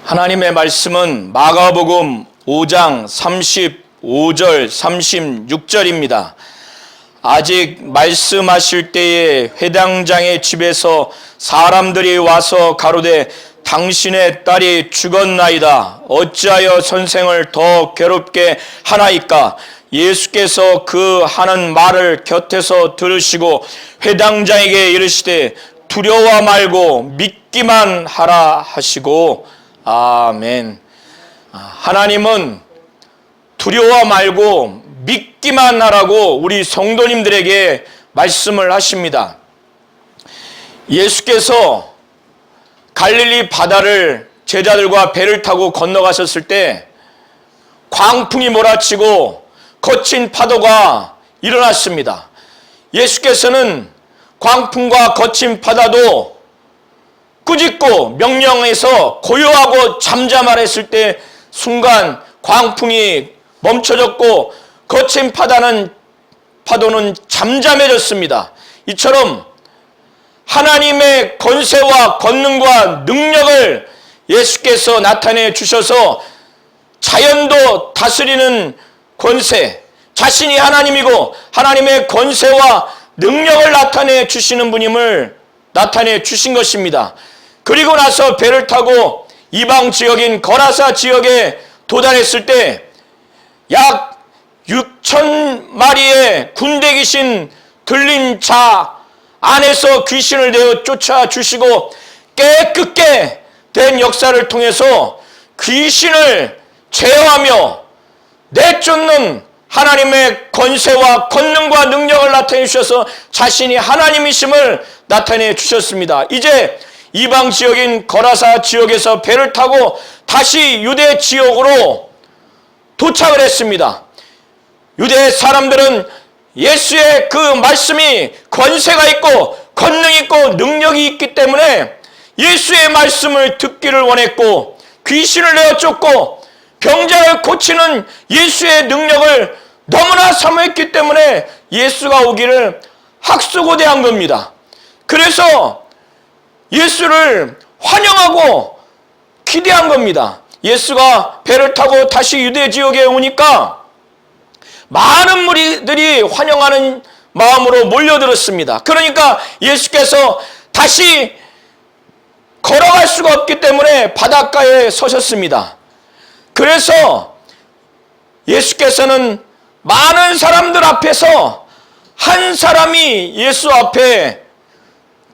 하나님의 말씀은 마가복음 5장 35절 36절입니다. 아직 말씀하실 때에 회당장의 집에서 사람들이 와서 가로되 당신의 딸이 죽었나이다. 어찌하여 선생을 더 괴롭게 하나이까? 예수께서 그 하는 말을 곁에서 들으시고 회당장에게 이르시되 두려워 말고 믿기만 하라 하시고 아멘. 하나님은 두려워 말고 믿기만 하라고 우리 성도님들에게 말씀을 하십니다. 예수께서 갈릴리 바다를 제자들과 배를 타고 건너가셨을 때 광풍이 몰아치고 거친 파도가 일어났습니다. 예수께서는 광풍과 거친 바다도 꾸짖고 명령해서 고요하고 잠잠하랬을 때 순간 광풍이 멈춰졌고 거친 파도는 잠잠해졌습니다. 이처럼 하나님의 권세와 권능과 능력을 예수께서 나타내 주셔서 자연도 다스리는 권세, 자신이 하나님이고 하나님의 권세와 능력을 나타내 주시는 분임을 나타내 주신 것입니다. 그리고 나서 배를 타고 이방 지역인 거라사 지역에 도달했을 때 약 6천 마리의 군대 귀신 들린 자 안에서 귀신을 내어 쫓아주시고 깨끗게 된 역사를 통해서 귀신을 제어하며 내쫓는 하나님의 권세와 권능과 능력을 나타내 주셔서 자신이 하나님이심을 나타내 주셨습니다. 이제 이방 지역인 거라사 지역에서 배를 타고 다시 유대 지역으로 도착을 했습니다. 유대 사람들은 예수의 그 말씀이 권세가 있고 권능이 있고 능력이 있기 때문에 예수의 말씀을 듣기를 원했고 귀신을 내어 쫓고 병자를 고치는 예수의 능력을 너무나 사모했기 때문에 예수가 오기를 학수고대한 겁니다. 그래서 예수를 환영하고 기대한 겁니다. 예수가 배를 타고 다시 유대 지역에 오니까 많은 무리들이 환영하는 마음으로 몰려들었습니다. 그러니까 예수께서 다시 걸어갈 수가 없기 때문에 바닷가에 서셨습니다. 그래서 예수께서는 많은 사람들 앞에서 한 사람이 예수 앞에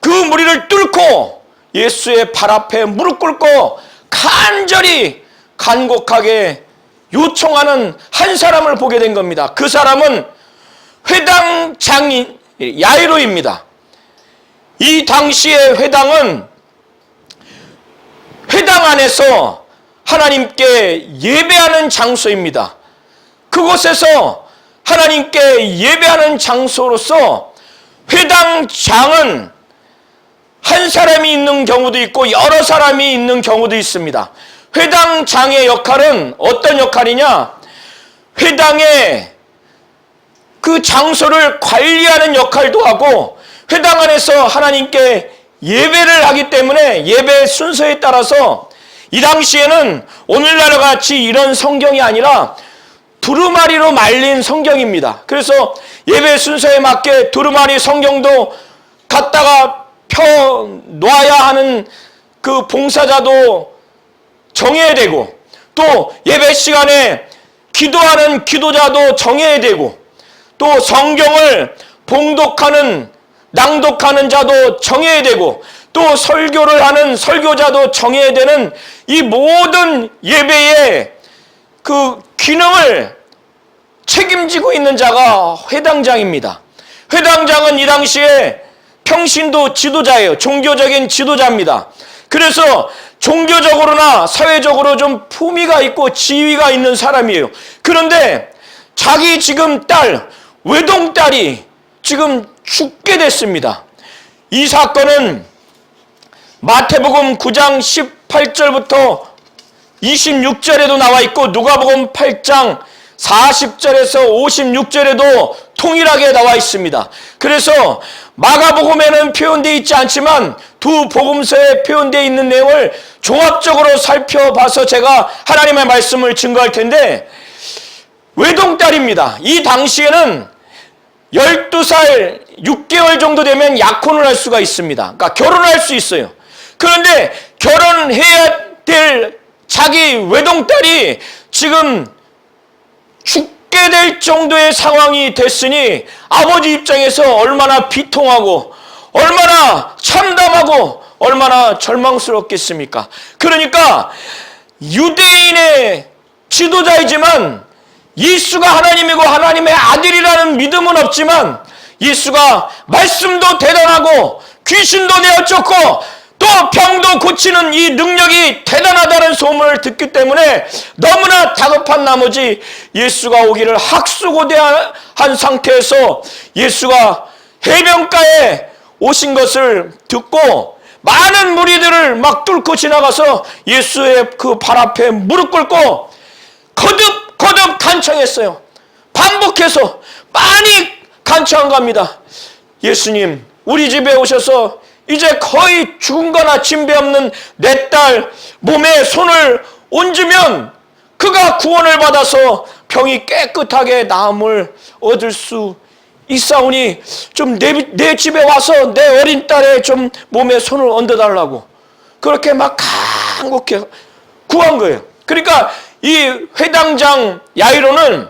그 무리를 뚫고 예수의 발 앞에 무릎 꿇고 간절히 간곡하게 요청하는 한 사람을 보게 된 겁니다. 그 사람은 회당장인 야이로입니다. 이 당시의 회당은 회당 안에서 하나님께 예배하는 장소입니다. 그곳에서 하나님께 예배하는 장소로서 회당장은 한 사람이 있는 경우도 있고 여러 사람이 있는 경우도 있습니다. 회당장의 역할은 어떤 역할이냐? 회당의 그 장소를 관리하는 역할도 하고 회당 안에서 하나님께 예배를 하기 때문에 예배 순서에 따라서 이 당시에는 오늘날과 같이 이런 성경이 아니라 두루마리로 말린 성경입니다. 그래서 예배 순서에 맞게 두루마리 성경도 갖다가 펴 놓아야 하는 그 봉사자도 정해야 되고 또 예배 시간에 기도하는 기도자도 정해야 되고 또 성경을 봉독하는 낭독하는 자도 정해야 되고 또 설교를 하는 설교자도 정해야 되는 이 모든 예배의 그 기능을 책임지고 있는 자가 회당장입니다. 회당장은 이 당시에 평신도 지도자예요. 종교적인 지도자입니다. 그래서 종교적으로나 사회적으로 좀 품위가 있고 지위가 있는 사람이에요. 그런데 자기 지금 딸, 외동딸이 지금 죽게 됐습니다. 이 사건은 마태복음 9장 18절부터 26절에도 나와 있고 누가복음 8장 40절에서 56절에도 통일하게 나와 있습니다. 그래서 마가복음에는 표현되어 있지 않지만 두 복음서에 표현되어 있는 내용을 종합적으로 살펴봐서 제가 하나님의 말씀을 증거할 텐데, 외동딸입니다. 이 당시에는 12살 6개월 정도 되면 약혼을 할 수가 있습니다. 그러니까 결혼할 수 있어요. 그런데 결혼해야 될 자기 외동딸이 지금 죽게 될 정도의 상황이 됐으니 아버지 입장에서 얼마나 비통하고 얼마나 참담하고 얼마나 절망스럽겠습니까? 그러니까 유대인의 지도자이지만 예수가 하나님이고 하나님의 아들이라는 믿음은 없지만 예수가 말씀도 대단하고 귀신도 내어쫓고 또 병도 고치는 이 능력이 대단하다는 소문을 듣기 때문에 너무나 다급한 나머지 예수가 오기를 학수고대한 상태에서 예수가 해변가에 오신 것을 듣고 많은 무리들을 막 뚫고 지나가서 예수의 그 발 앞에 무릎 꿇고 거듭 간청했어요. 반복해서 많이 간청한 겁니다. 예수님, 우리 집에 오셔서 이제 거의 죽은 거나 진배 없는 내 딸 몸에 손을 얹으면 그가 구원을 받아서 병이 깨끗하게 나음을 얻을 수 있사오니 좀 내 집에 와서 내 어린 딸의 좀 몸에 손을 얹어달라고 그렇게 막 간곡히 구한 거예요. 그러니까 이 회당장 야이로는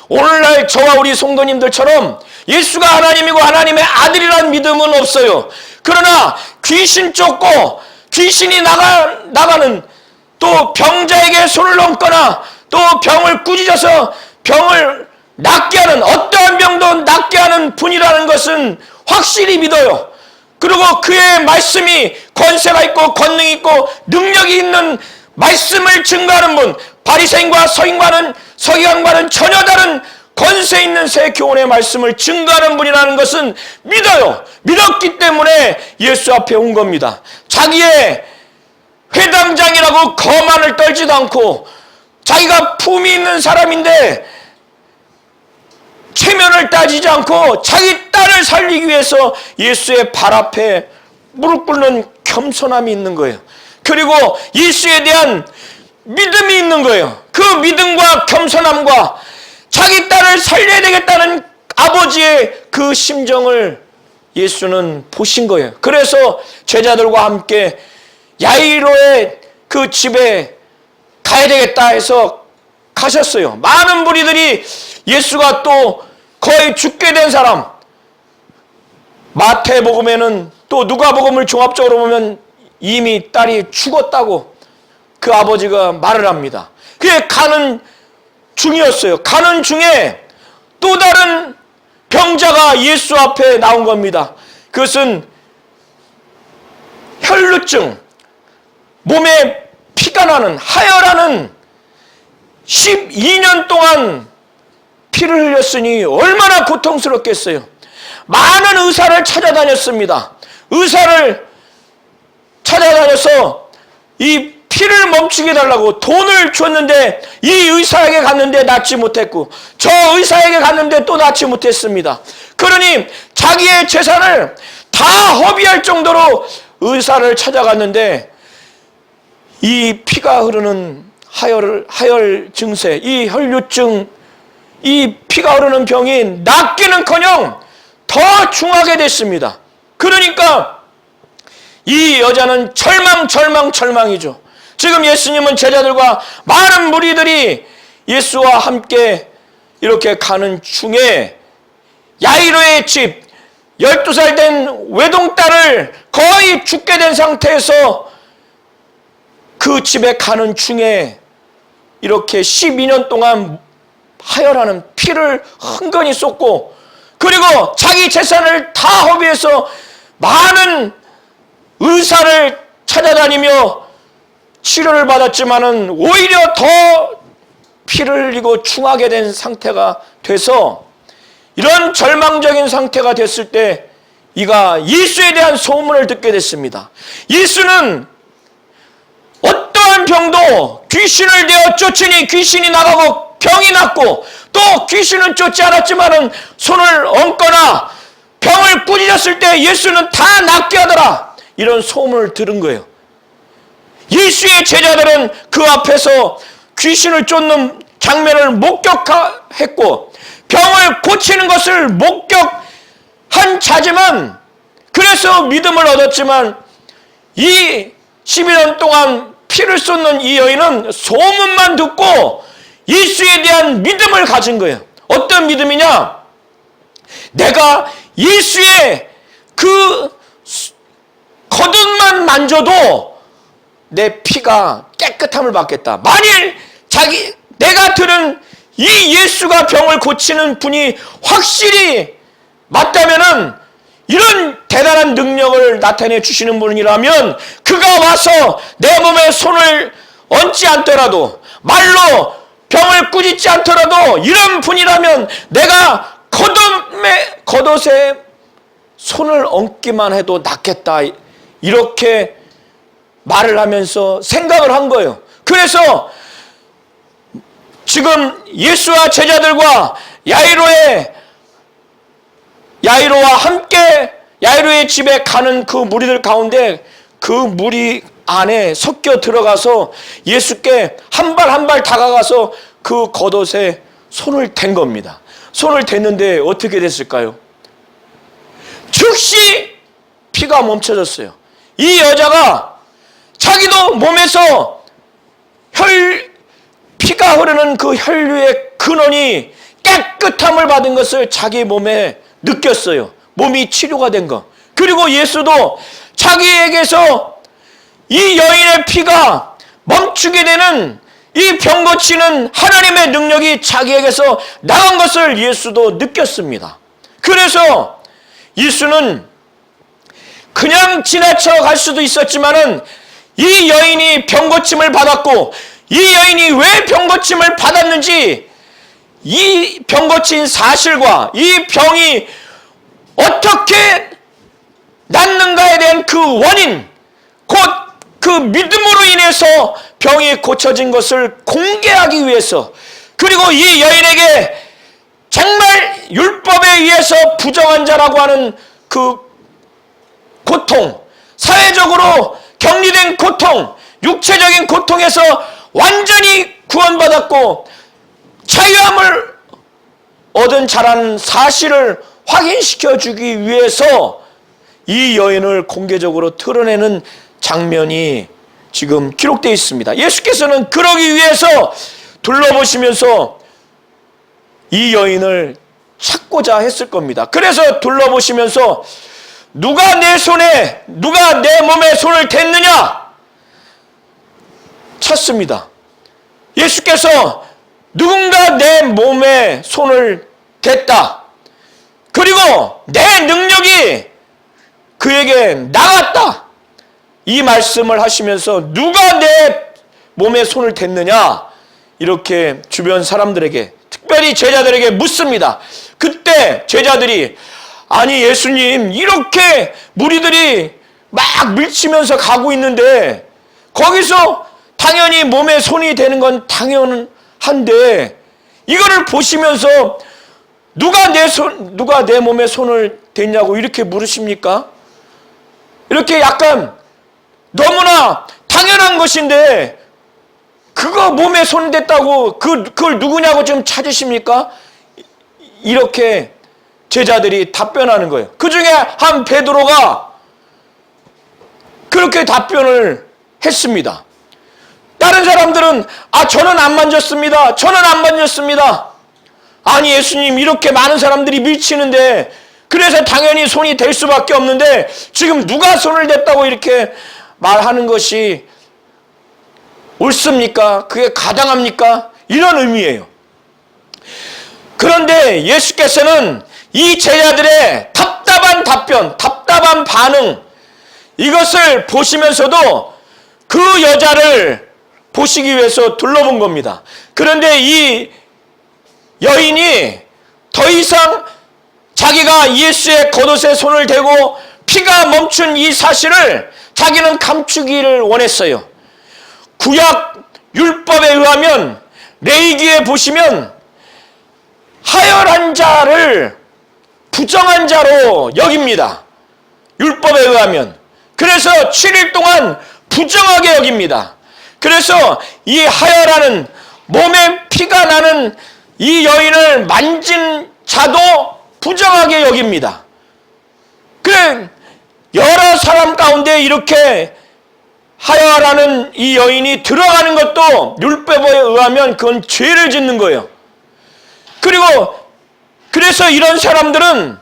오늘날 저와 우리 성도님들처럼 예수가 하나님이고 하나님의 아들이라는 믿음은 없어요. 그러나 귀신 쫓고 귀신이 나가는 또 병자에게 손을 얹거나 또 병을 꾸짖어서 병을 낫게 하는 어떠한 병도 낫게 하는 분이라는 것은 확실히 믿어요. 그리고 그의 말씀이 권세가 있고 권능이 있고 능력이 있는 말씀을 증거하는 분, 바리새인과 서기관과는 전혀 다른 권세 있는 새 교훈의 말씀을 증거하는 분이라는 것은 믿어요. 믿었기 때문에 예수 앞에 온 겁니다. 자기의 회당장이라고 거만을 떨지도 않고 자기가 품이 있는 사람인데 체면을 따지지 않고 자기 딸을 살리기 위해서 예수의 발 앞에 무릎 꿇는 겸손함이 있는 거예요. 그리고 예수에 대한 믿음이 있는 거예요. 그 믿음과 겸손함과 자기 딸을 살려야 되겠다는 아버지의 그 심정을 예수는 보신 거예요. 그래서 제자들과 함께 야이로의 그 집에 가야 되겠다 해서 가셨어요. 많은 무리들이 예수가 또 거의 죽게 된 사람, 마태복음에는 또 누가복음을 종합적으로 보면 이미 딸이 죽었다고 그 아버지가 말을 합니다. 그게 가는 중이었어요. 가는 중에 또 다른 병자가 예수 앞에 나온 겁니다. 그것은 혈루증, 몸에 피가 나는 하혈하는 12년 동안 피를 흘렸으니 얼마나 고통스럽겠어요. 많은 의사를 찾아다녔습니다. 의사를 찾아다녀서 이 피를 멈추게 해달라고 돈을 줬는데 이 의사에게 갔는데 낫지 못했고 저 의사에게 갔는데 또 낫지 못했습니다. 그러니 자기의 재산을 다 허비할 정도로 의사를 찾아갔는데 이 피가 흐르는 하혈 증세, 이 혈류증, 이 피가 흐르는 병이 낫기는커녕 더 중하게 됐습니다. 그러니까 이 여자는 절망이죠. 지금 예수님은 제자들과 많은 무리들이 예수와 함께 이렇게 가는 중에 야이로의 집 12살 된 외동딸을 거의 죽게 된 상태에서 그 집에 가는 중에 이렇게 12년 동안 하혈하는 피를 흥건히 쏟고 그리고 자기 재산을 다 허비해서 많은 의사를 찾아다니며 치료를 받았지만은 오히려 더 피를 흘리고 중하게 된 상태가 돼서 이런 절망적인 상태가 됐을 때 이가 예수에 대한 소문을 듣게 됐습니다. 예수는 어떠한 병도 귀신을 내어 쫓으니 귀신이 나가고 병이 낫고 또 귀신은 쫓지 않았지만은 손을 얹거나 병을 꾸짖었을 때 예수는 다 낫게 하더라. 이런 소문을 들은 거예요. 예수의 제자들은 그 앞에서 귀신을 쫓는 장면을 목격했고 병을 고치는 것을 목격한 자지만, 그래서 믿음을 얻었지만 이 12년 동안 피를 쏟는 이 여인은 소문만 듣고 예수에 대한 믿음을 가진 거예요. 어떤 믿음이냐? 내가 예수의 그 겉옷만 만져도 내 피가 깨끗함을 받겠다. 만일 내가 들은 이 예수가 병을 고치는 분이 확실히 맞다면은, 이런 대단한 능력을 나타내 주시는 분이라면 그가 와서 내 몸에 손을 얹지 않더라도, 말로 병을 꾸짖지 않더라도 이런 분이라면 내가 겉옷에 손을 얹기만 해도 낫겠다. 이렇게 말을 하면서 생각을 한 거예요. 그래서 지금 예수와 제자들과 야이로와 함께 야이로의 집에 가는 그 무리들 가운데 그 무리 안에 섞여 들어가서 예수께 한 발 한 발 다가가서 그 겉옷에 손을 댄 겁니다. 손을 댔는데 어떻게 됐을까요? 즉시 피가 멈춰졌어요. 이 여자가 자기도 몸에서 피가 흐르는 그 혈류의 근원이 깨끗함을 받은 것을 자기 몸에 느꼈어요. 몸이 치료가 된 것. 그리고 예수도 자기에게서 이 여인의 피가 멈추게 되는 이 병 고치는 하나님의 능력이 자기에게서 나간 것을 예수도 느꼈습니다. 그래서 예수는 그냥 지나쳐 갈 수도 있었지만은 이 여인이 병 고침을 받았고, 이 여인이 왜 병 고침을 받았는지, 이 병 고친 사실과 이 병이 어떻게 낫는가에 대한 그 원인, 곧 그 믿음으로 인해서 병이 고쳐진 것을 공개하기 위해서, 그리고 이 여인에게 정말 율법에 의해서 부정한 자라고 하는 그 고통, 사회적으로 격리된 고통, 육체적인 고통에서 완전히 구원받았고 자유함을 얻은 자라는 사실을 확인시켜 주기 위해서 이 여인을 공개적으로 드러내는 장면이 지금 기록되어 있습니다. 예수께서는 그러기 위해서 둘러보시면서 이 여인을 찾고자 했을 겁니다. 그래서 둘러보시면서 누가 내 몸에 손을 댔느냐 찾습니다. 예수께서 누군가 내 몸에 손을 댔다. 그리고 내 능력이 그에게 나갔다. 이 말씀을 하시면서 누가 내 몸에 손을 댔느냐 이렇게 주변 사람들에게, 특별히 제자들에게 묻습니다. 그때 제자들이, 아니 예수님, 이렇게 무리들이 막 밀치면서 가고 있는데 거기서 당연히 몸에 손이 대는 건 당연한데 이거를 보시면서 누가 내 몸에 손을 댔냐고 이렇게 물으십니까? 이렇게 약간 너무나 당연한 것인데 그거 몸에 손 댔다고 그걸 누구냐고 좀 찾으십니까? 이렇게 제자들이 답변하는 거예요. 그 중에 한 베드로가 그렇게 답변을 했습니다. 다른 사람들은 저는 안 만졌습니다. 저는 안 만졌습니다. 아니 예수님, 이렇게 많은 사람들이 밀치는데 그래서 당연히 손이 될 수밖에 없는데 지금 누가 손을 댔다고 이렇게 말하는 것이 옳습니까? 그게 가당합니까? 이런 의미예요. 그런데 예수께서는 이 제자들의 답답한 답변, 답답한 반응, 이것을 보시면서도 그 여자를 보시기 위해서 둘러본 겁니다. 그런데 이 여인이 더 이상 자기가 예수의 겉옷에 손을 대고 피가 멈춘 이 사실을 자기는 감추기를 원했어요. 구약 율법에 의하면 레위기에 보시면 하혈한 자를 부정한 자로 여깁니다. 율법에 의하면. 그래서 7일 동안 부정하게 여깁니다. 그래서 이 하여라는 몸에 피가 나는 이 여인을 만진 자도 부정하게 여깁니다. 그래, 여러 사람 가운데 이렇게 하여라는 이 여인이 들어가는 것도 율법에 의하면 그건 죄를 짓는 거예요. 그리고 그래서 이런 사람들은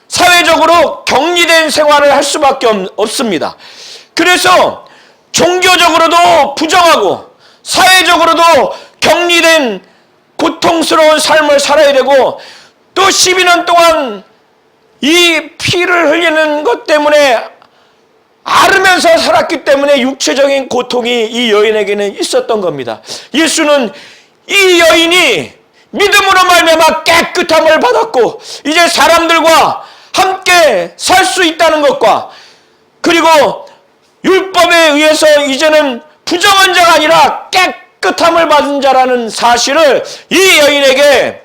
사회적으로 격리된 생활을 할 수밖에 없습니다. 그래서 종교적으로도 부정하고 사회적으로도 격리된 고통스러운 삶을 살아야 되고 또 12년 동안 이 피를 흘리는 것 때문에 앓으면서 살았기 때문에 육체적인 고통이 이 여인에게는 있었던 겁니다. 예수는 이 여인이 믿음으로 말미암아 깨끗함을 받았고 이제 사람들과 함께 살 수 있다는 것과 그리고 율법에 의해서 이제는 부정한 자가 아니라 깨끗함을 받은 자라는 사실을 이 여인에게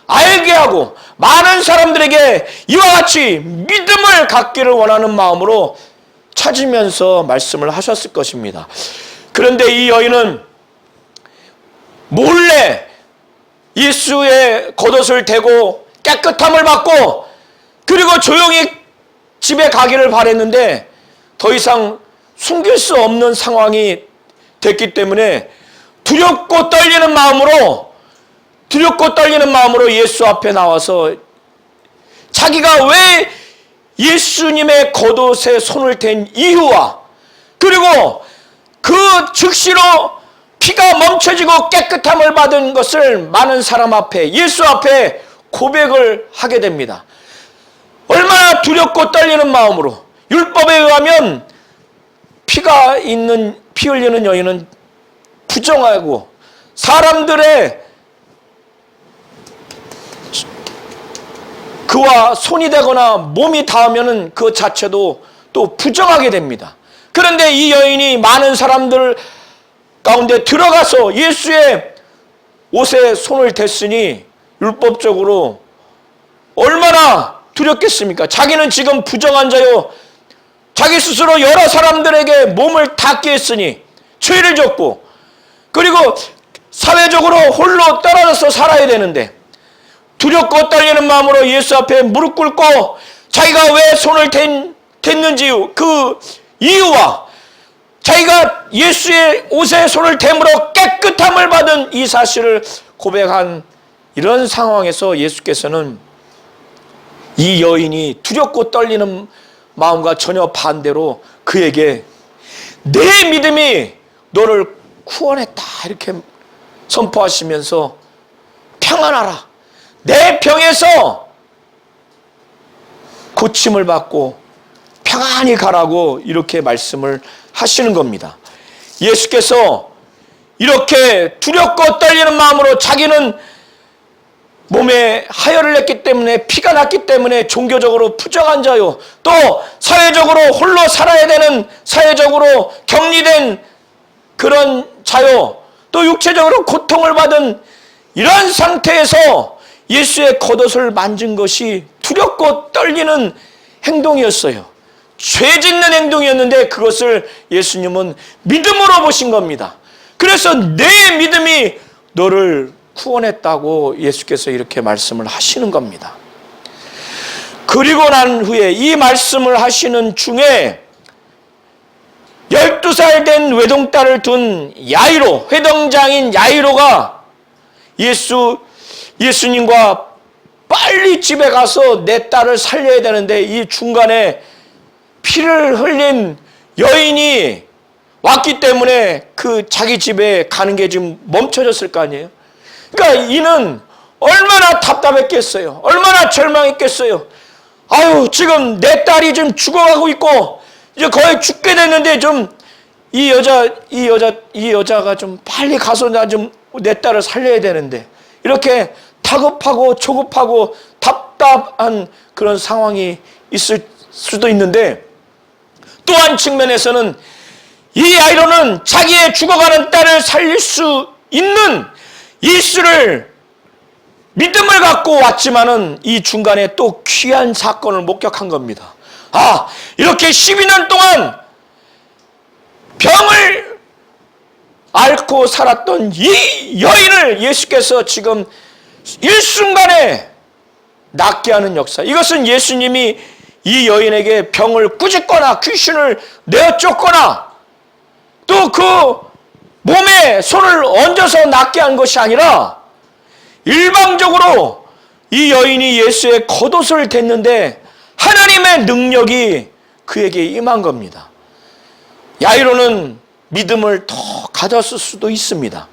알게 하고 많은 사람들에게 이와 같이 믿음을 갖기를 원하는 마음으로 찾으면서 말씀을 하셨을 것입니다. 그런데 이 여인은 몰래 예수의 겉옷을 대고 깨끗함을 받고 그리고 조용히 집에 가기를 바랬는데 더 이상 숨길 수 없는 상황이 됐기 때문에 두렵고 떨리는 마음으로 예수 앞에 나와서 자기가 왜 예수님의 겉옷에 손을 댄 이유와 그리고 그 즉시로 피가 멈춰지고 깨끗함을 받은 것을 많은 사람 앞에 예수 앞에 고백을 하게 됩니다. 얼마나 두렵고 떨리는 마음으로 율법에 의하면 피 흘리는 여인은 부정하고 사람들의 그와 손이 되거나 몸이 닿으면 그 자체도 또 부정하게 됩니다. 그런데 이 여인이 많은 사람들 가운데 들어가서 예수의 옷에 손을 댔으니 율법적으로 얼마나 두렵겠습니까? 자기는 지금 부정한 자요. 자기 스스로 여러 사람들에게 몸을 닿게 했으니 죄를 졌고 그리고 사회적으로 홀로 떨어져서 살아야 되는데 두렵고 떨리는 마음으로 예수 앞에 무릎 꿇고 자기가 왜 손을 댔는지 그 이유와 자기가 예수의 옷에 손을 댐으로 깨끗함을 받은 이 사실을 고백한 이런 상황에서 예수께서는 이 여인이 두렵고 떨리는 마음과 전혀 반대로 그에게 내 믿음이 너를 구원했다 이렇게 선포하시면서 평안하라. 내 병에서 고침을 받고 평안히 가라고 이렇게 말씀을 하시는 겁니다. 예수께서 이렇게 두렵고 떨리는 마음으로 자기는 몸에 하혈을 냈기 때문에 피가 났기 때문에 종교적으로 부정한 자요 또 사회적으로 홀로 살아야 되는 사회적으로 격리된 그런 자요 또 육체적으로 고통을 받은 이런 상태에서 예수의 겉옷을 만진 것이 두렵고 떨리는 행동이었어요. 죄 짓는 행동이었는데 그것을 예수님은 믿음으로 보신 겁니다. 그래서 내 믿음이 너를 구원했다고 예수께서 이렇게 말씀을 하시는 겁니다. 그리고 난 후에 이 말씀을 하시는 중에 12살 된 외동딸을 둔 야이로, 회당장인 야이로가 예수님과 빨리 집에 가서 내 딸을 살려야 되는데 이 중간에 피를 흘린 여인이 왔기 때문에 그 자기 집에 가는 게 지금 멈춰졌을 거 아니에요. 그러니까 이는 얼마나 답답했겠어요. 얼마나 절망했겠어요. 아유, 지금 내 딸이 좀 죽어가고 있고 이제 거의 죽게 됐는데 좀 이 여자가 좀 빨리 가서 나 좀 내 딸을 살려야 되는데 이렇게 다급하고 조급하고 답답한 그런 상황이 있을 수도 있는데 또 한 측면에서는 이 야이로는 자기의 죽어가는 딸을 살릴 수 있는 예수를 믿음을 갖고 왔지만은 이 중간에 또 귀한 사건을 목격한 겁니다. 아, 이렇게 12년 동안 병을 앓고 살았던 이 여인을 예수께서 지금 일순간에 낫게 하는 역사. 이것은 예수님이 이 여인에게 병을 꾸짖거나 귀신을 내어 쫓거나 또 그 몸에 손을 얹어서 낫게 한 것이 아니라 일방적으로 이 여인이 예수의 겉옷을 댔는데 하나님의 능력이 그에게 임한 겁니다. 야이로는 믿음을 더 가졌을 수도 있습니다.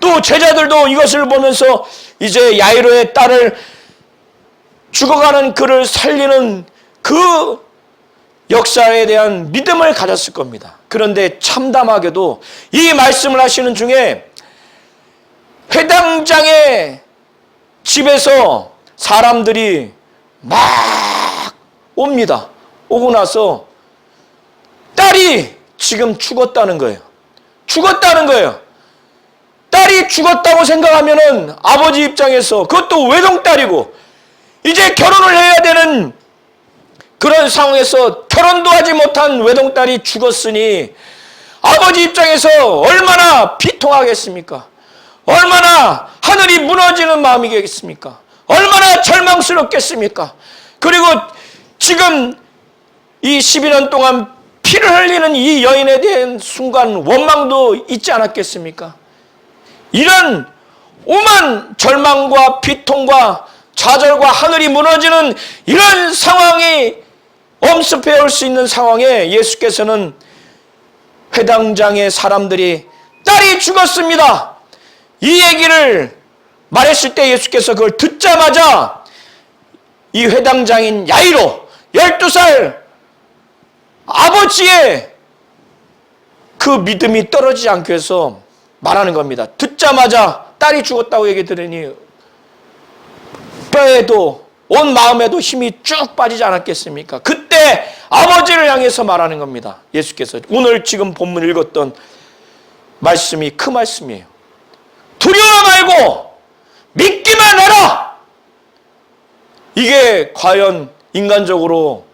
또 제자들도 이것을 보면서 이제 야이로의 딸을 죽어가는 그를 살리는 그 역사에 대한 믿음을 가졌을 겁니다. 그런데 참담하게도 이 말씀을 하시는 중에 회당장의 집에서 사람들이 막 옵니다. 오고 나서 딸이 지금 죽었다는 거예요. 죽었다는 거예요. 딸이 죽었다고 생각하면은 아버지 입장에서 그것도 외동딸이고 이제 결혼을 해야 되는 그런 상황에서 결혼도 하지 못한 외동딸이 죽었으니 아버지 입장에서 얼마나 비통하겠습니까? 얼마나 하늘이 무너지는 마음이겠습니까? 얼마나 절망스럽겠습니까? 그리고 지금 이 12년 동안 피를 흘리는 이 여인에 대한 순간 원망도 있지 않았겠습니까? 이런 오만 절망과 비통과 좌절과 하늘이 무너지는 이런 상황이 엄습해 올 수 있는 상황에 예수께서는 회당장의 사람들이 딸이 죽었습니다. 이 얘기를 말했을 때 예수께서 그걸 듣자마자 이 회당장인 야이로 12살 아버지의 그 믿음이 떨어지지 않기 위해서 말하는 겁니다. 듣자마자 딸이 죽었다고 얘기 들으니 뼈에도 온 마음에도 힘이 쭉 빠지지 않았겠습니까? 그때 아버지를 향해서 말하는 겁니다. 예수께서 오늘 지금 본문 읽었던 말씀이 그 말씀이에요. 두려워 말고 믿기만 해라. 이게 과연 인간적으로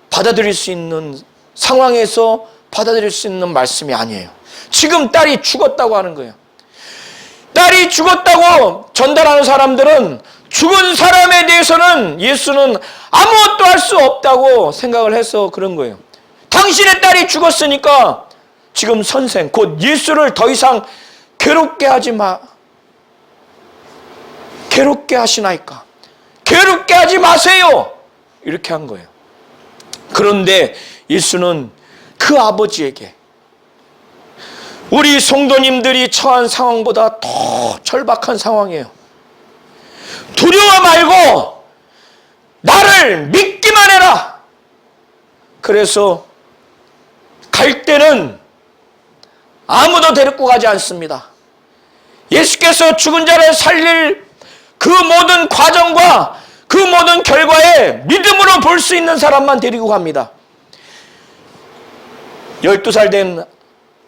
받아들일 수 있는 상황에서 받아들일 수 있는 말씀이 아니에요. 지금 딸이 죽었다고 하는 거예요. 딸이 죽었다고 전달하는 사람들은 죽은 사람에 대해서는 예수는 아무것도 할 수 없다고 생각을 해서 그런 거예요. 당신의 딸이 죽었으니까 지금 선생, 곧 예수를 더 이상 괴롭게 하지 마. 괴롭게 하시나이까? 괴롭게 하지 마세요. 이렇게 한 거예요. 그런데 예수는 그 아버지에게 우리 성도님들이 처한 상황보다 더 절박한 상황이에요. 두려워 말고 나를 믿기만 해라. 그래서 갈 때는 아무도 데리고 가지 않습니다. 예수께서 죽은 자를 살릴 그 모든 과정과 그 모든 결과에 믿음으로 볼 수 있는 사람만 데리고 갑니다. 12살 된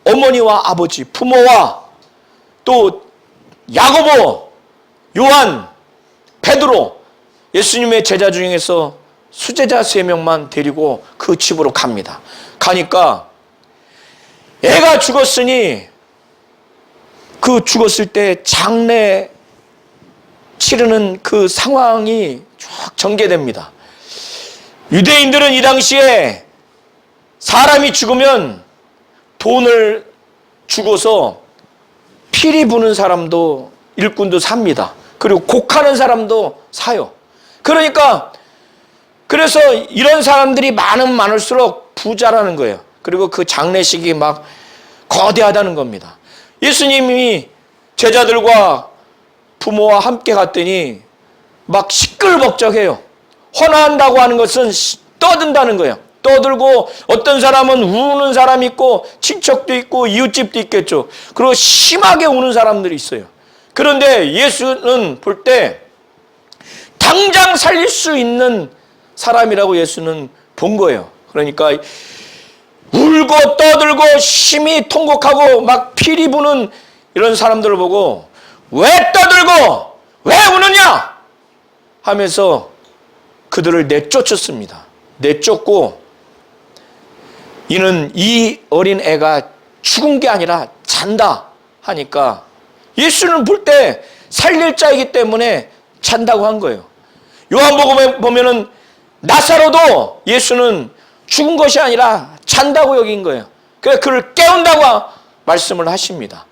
어머니와 아버지, 부모와 또 야고보, 요한, 베드로, 예수님의 제자 중에서 수제자 3명만 데리고 그 집으로 갑니다. 가니까 애가 죽었으니 그 죽었을 때 장례 치르는 그 상황이 쭉 전개됩니다. 유대인들은 이 당시에 사람이 죽으면 돈을 주고서 피리 부는 사람도 일꾼도 삽니다. 그리고 곡하는 사람도 사요. 그러니까 그래서 이런 사람들이 많을수록 부자라는 거예요. 그리고 그 장례식이 막 거대하다는 겁니다. 예수님이 제자들과 부모와 함께 갔더니 막 시끌벅적해요. 헌화한다고 하는 것은 떠든다는 거예요. 떠들고 어떤 사람은 우는 사람이 있고 친척도 있고 이웃집도 있겠죠. 그리고 심하게 우는 사람들이 있어요. 그런데 예수는 볼 때 당장 살릴 수 있는 사람이라고 예수는 본 거예요. 그러니까 울고 떠들고 심히 통곡하고 막 피리 부는 이런 사람들을 보고 왜 떠들고 왜 우느냐 하면서 그들을 내쫓았습니다. 내쫓고 이는 이 어린 애가 죽은 게 아니라 잔다 하니까 예수는 볼 때 살릴 자이기 때문에 잔다고 한 거예요. 요한복음에 보면은 나사로도 예수는 죽은 것이 아니라 잔다고 여긴 거예요. 그래서 그를 깨운다고 말씀을 하십니다.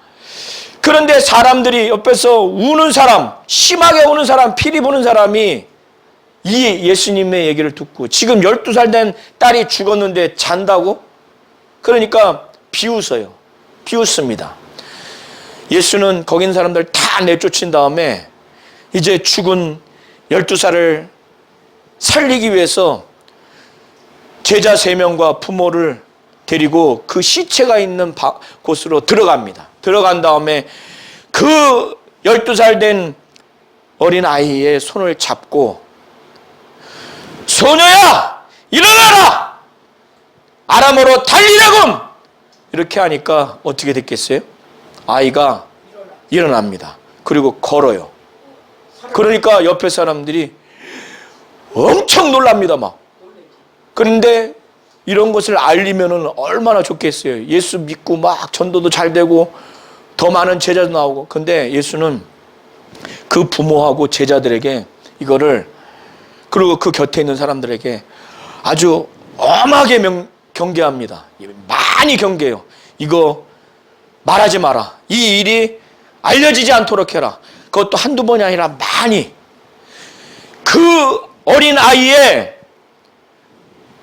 그런데 사람들이 옆에서 우는 사람, 심하게 우는 사람, 피리 부는 사람이 이 예수님의 얘기를 듣고 지금 12살 된 딸이 죽었는데 잔다고? 그러니까 비웃어요. 비웃습니다. 예수는 거기 있는 사람들 다 내쫓은 다음에 이제 죽은 12살을 살리기 위해서 제자 3명과 부모를 데리고 그 시체가 있는 곳으로 들어갑니다. 들어간 다음에 그 12살 된 어린 아이의 손을 잡고 소녀야 일어나라! 아람어로 달리라금! 이렇게 하니까 어떻게 됐겠어요? 아이가 일어납니다. 그리고 걸어요. 그러니까 옆에 사람들이 엄청 놀랍니다. 막. 그런데 이런 것을 알리면 얼마나 좋겠어요. 예수 믿고 막 전도도 잘 되고 더 많은 제자도 나오고. 근데 예수는 그 부모하고 제자들에게 이거를, 그리고 그 곁에 있는 사람들에게 아주 엄하게 경계합니다. 많이 경계해요. 이거 말하지 마라. 이 일이 알려지지 않도록 해라. 그것도 한두 번이 아니라 많이. 그 어린 아이의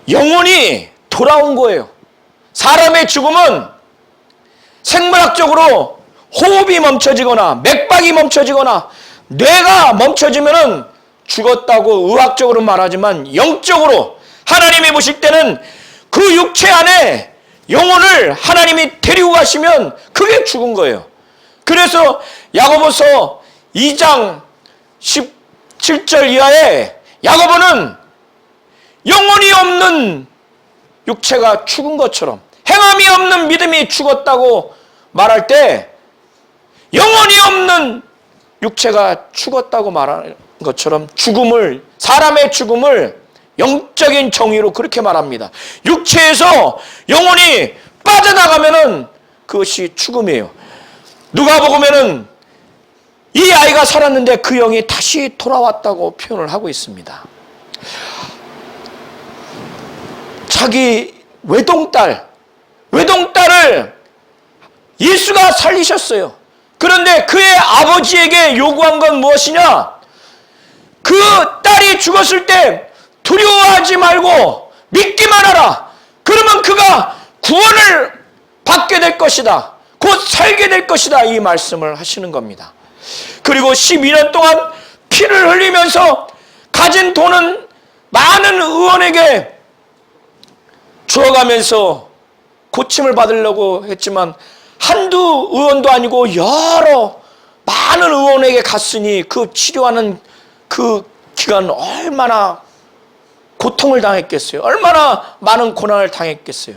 영혼이 돌아온 거예요. 사람의 죽음은 생물학적으로 호흡이 멈춰지거나 맥박이 멈춰지거나 뇌가 멈춰지면은 죽었다고 의학적으로 말하지만 영적으로 하나님이 보실 때는 그 육체 안에 영혼을 하나님이 데리고 가시면 그게 죽은 거예요. 그래서 야고보서 2장 17절 이하에 야고보는 영혼이 없는 육체가 죽은 것처럼, 행함이 없는 믿음이 죽었다고 말할 때 영혼이 없는 육체가 죽었다고 말하는 것처럼 죽음을, 사람의 죽음을 영적인 정의로 그렇게 말합니다. 육체에서 영혼이 빠져나가면은 그것이 죽음이에요. 누가복음에는 이 아이가 살았는데 그 영이 다시 돌아왔다고 표현을 하고 있습니다. 자기 외동딸을 예수가 살리셨어요. 그런데 그의 아버지에게 요구한 건 무엇이냐? 그 딸이 죽었을 때 두려워하지 말고 믿기만 하라. 그러면 그가 구원을 받게 될 것이다. 곧 살게 될 것이다. 이 말씀을 하시는 겁니다. 그리고 12년 동안 피를 흘리면서 가진 돈은 많은 의원에게 주어가면서 고침을 받으려고 했지만 한두 의원도 아니고 여러 많은 의원에게 갔으니 그 치료하는 그 기간 얼마나 고통을 당했겠어요. 얼마나 많은 고난을 당했겠어요.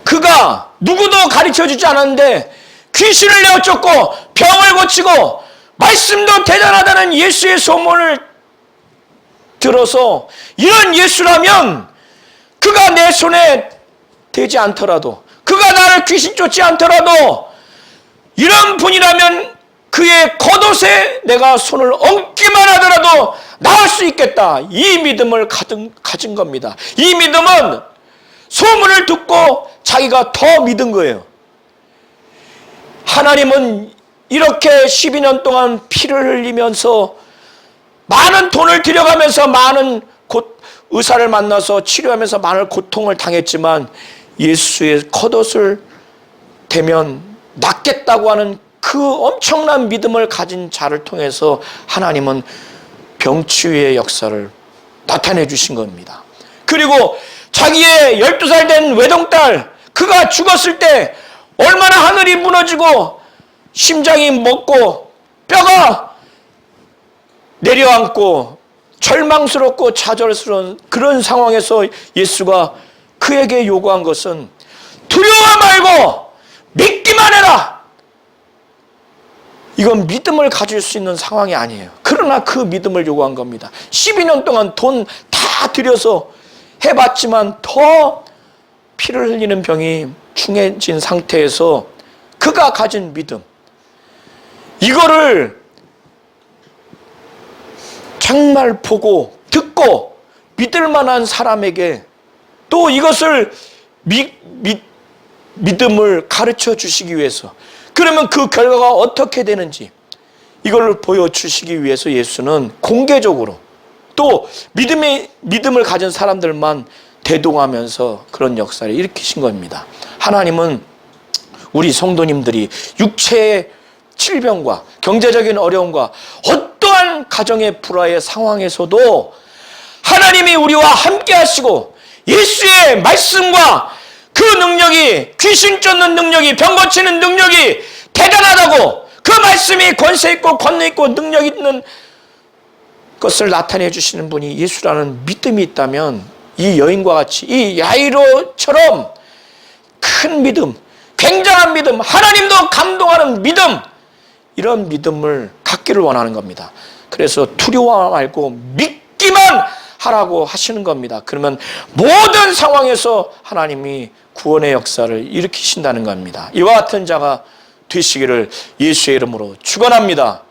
그가 누구도 가르쳐주지 않았는데 귀신을 내어쫓고 병을 고치고 말씀도 대단하다는 예수의 소문을 들어서 이런 예수라면 그가 내 손에 되지 않더라도, 그가 나를 귀신 쫓지 않더라도 이런 분이라면 그의 겉옷에 내가 손을 얹기만 하더라도 나을 수 있겠다. 이 믿음을 가진 겁니다. 이 믿음은 소문을 듣고 자기가 더 믿은 거예요. 하나님은 이렇게 12년 동안 피를 흘리면서 많은 돈을 들여가면서 많은 의사를 만나서 치료하면서 많은 고통을 당했지만 예수의 겉옷을 대면 낫겠다고 하는 그 엄청난 믿음을 가진 자를 통해서 하나님은 병치유의 역사를 나타내 주신 겁니다. 그리고 자기의 12살 된 외동딸, 그가 죽었을 때 얼마나 하늘이 무너지고 심장이 멎고 뼈가 내려앉고 절망스럽고 좌절스러운 그런 상황에서 예수가 그에게 요구한 것은 두려워 말고 믿기만 해라. 이건 믿음을 가질 수 있는 상황이 아니에요. 그러나 그 믿음을 요구한 겁니다. 12년 동안 돈 다 들여서 해봤지만 더 피를 흘리는 병이 중해진 상태에서 그가 가진 믿음, 이거를 정말 보고 듣고 믿을 만한 사람에게 또 이것을 믿음을 가르쳐 주시기 위해서, 그러면 그 결과가 어떻게 되는지 이걸 보여주시기 위해서 예수는 공개적으로 또 믿음을 가진 사람들만 대동하면서 그런 역사를 일으키신 겁니다. 하나님은 우리 성도님들이 육체의 질병과 경제적인 어려움과 어떠한 가정의 불화의 상황에서도 하나님이 우리와 함께 하시고 예수의 말씀과 그 능력이, 귀신 쫓는 능력이, 병 고치는 능력이 대단하다고, 그 말씀이 권세 있고 권능 있고 능력 있는 것을 나타내 주시는 분이 예수라는 믿음이 있다면 이 여인과 같이 이 야이로처럼 큰 믿음, 굉장한 믿음, 하나님도 감동하는 믿음, 이런 믿음을 갖기를 원하는 겁니다. 그래서 두려워 말고 믿기만 하라고 하시는 겁니다. 그러면 모든 상황에서 하나님이 구원의 역사를 일으키신다는 겁니다. 이와 같은 자가 되시기를 예수의 이름으로 축원합니다.